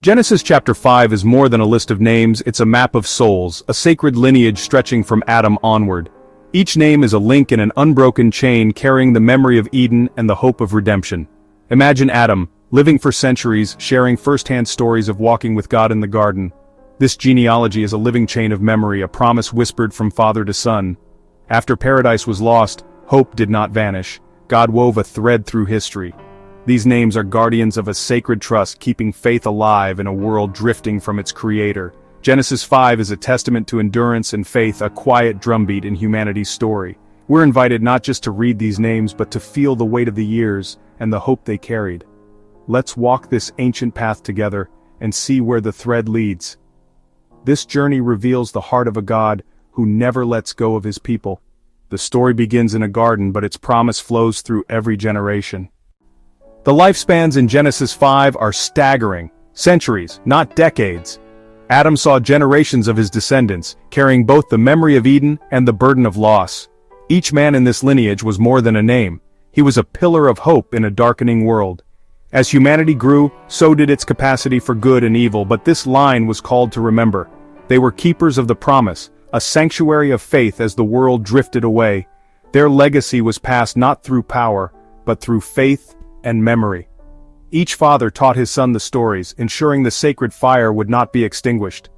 Genesis chapter 5 is more than a list of names, it's a map of souls, a sacred lineage stretching from Adam onward. Each name is a link in an unbroken chain carrying the memory of Eden and the hope of redemption. Imagine Adam, living for centuries, sharing first-hand stories of walking with God in the garden. This genealogy is a living chain of memory, a promise whispered from father to son. After paradise was lost, hope did not vanish. God wove a thread through history. These names are guardians of a sacred trust, keeping faith alive in a world drifting from its creator. Genesis 5 is a testament to endurance and faith, a quiet drumbeat in humanity's story. We're invited not just to read these names but to feel the weight of the years and the hope they carried. Let's walk this ancient path together and see where the thread leads. This journey reveals the heart of a God who never lets go of his people. The story begins in a garden, but its promise flows through every generation. The lifespans in Genesis 5 are staggering. Centuries, not decades. Adam saw generations of his descendants, carrying both the memory of Eden and the burden of loss. Each man in this lineage was more than a name. He was a pillar of hope in a darkening world. As humanity grew, so did its capacity for good and evil, but this line was called to remember. They were keepers of the promise, a sanctuary of faith as the world drifted away. Their legacy was passed not through power, but through faith and memory. Each father taught his son the stories, ensuring the sacred fire would not be extinguished.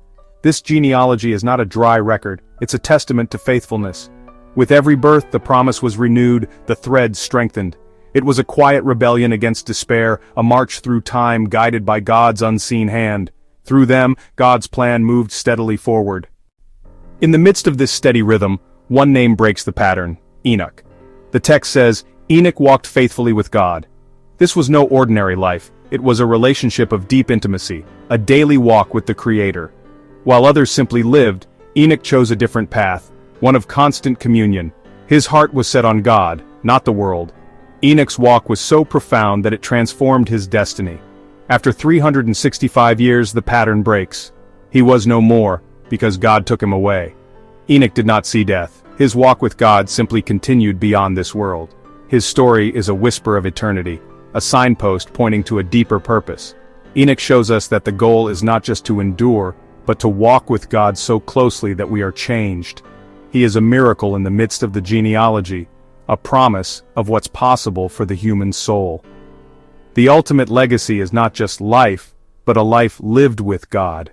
This genealogy is not a dry record, it's a testament to faithfulness. With every birth the promise was renewed, the thread strengthened. It was a quiet rebellion against despair, a march through time guided by God's unseen hand. Through them, God's plan moved steadily forward. In the midst of this steady rhythm, one name breaks the pattern: Enoch. The text says, Enoch walked faithfully with God. This was no ordinary life, it was a relationship of deep intimacy, a daily walk with the Creator. While others simply lived, Enoch chose a different path, one of constant communion. His heart was set on God, not the world. Enoch's walk was so profound that it transformed his destiny. After 365 years, the pattern breaks. He was no more, because God took him away. Enoch did not see death. His walk with God simply continued beyond this world. His story is a whisper of eternity, a signpost pointing to a deeper purpose. Enoch shows us that the goal is not just to endure, but to walk with God so closely that we are changed. He is a miracle in the midst of the genealogy, a promise of what's possible for the human soul. The ultimate legacy is not just life, but a life lived with God.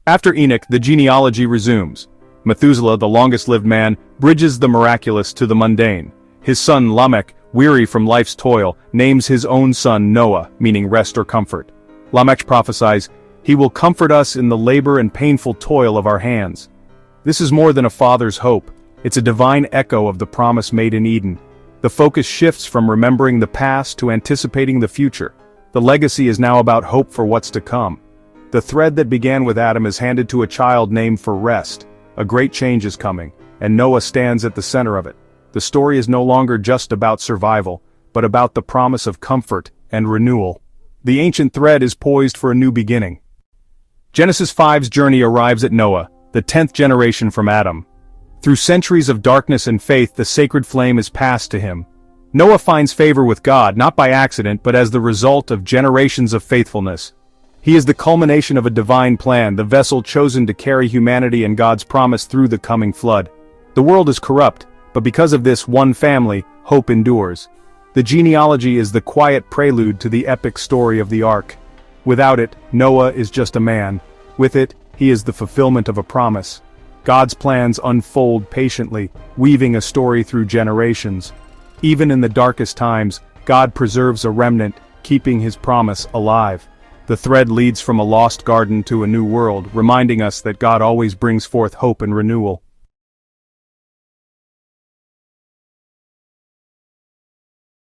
After Enoch, the genealogy resumes. Methuselah, the longest-lived man, bridges the miraculous to the mundane. His son Lamech, weary from life's toil, names his own son Noah, meaning rest or comfort. Lamech prophesies, "He will comfort us in the labor and painful toil of our hands." This is more than a father's hope. It's a divine echo of the promise made in Eden. The focus shifts from remembering the past to anticipating the future. The legacy is now about hope for what's to come. The thread that began with Adam is handed to a child named for rest. A great change is coming, and Noah stands at the center of it. The story is no longer just about survival, but about the promise of comfort and renewal. The ancient thread is poised for a new beginning. Genesis 5's journey arrives at Noah, the 10th generation from Adam. Through centuries of darkness and faith, the sacred flame is passed to him. Noah finds favor with God, not by accident, but as the result of generations of faithfulness. He is the culmination of a divine plan, the vessel chosen to carry humanity and God's promise through the coming flood. The world is corrupt, but because of this one family, hope endures. The genealogy is the quiet prelude to the epic story of the Ark. Without it, Noah is just a man. With it, he is the fulfillment of a promise. God's plans unfold patiently, weaving a story through generations. Even in the darkest times, God preserves a remnant, keeping his promise alive. The thread leads from a lost garden to a new world, reminding us that God always brings forth hope and renewal.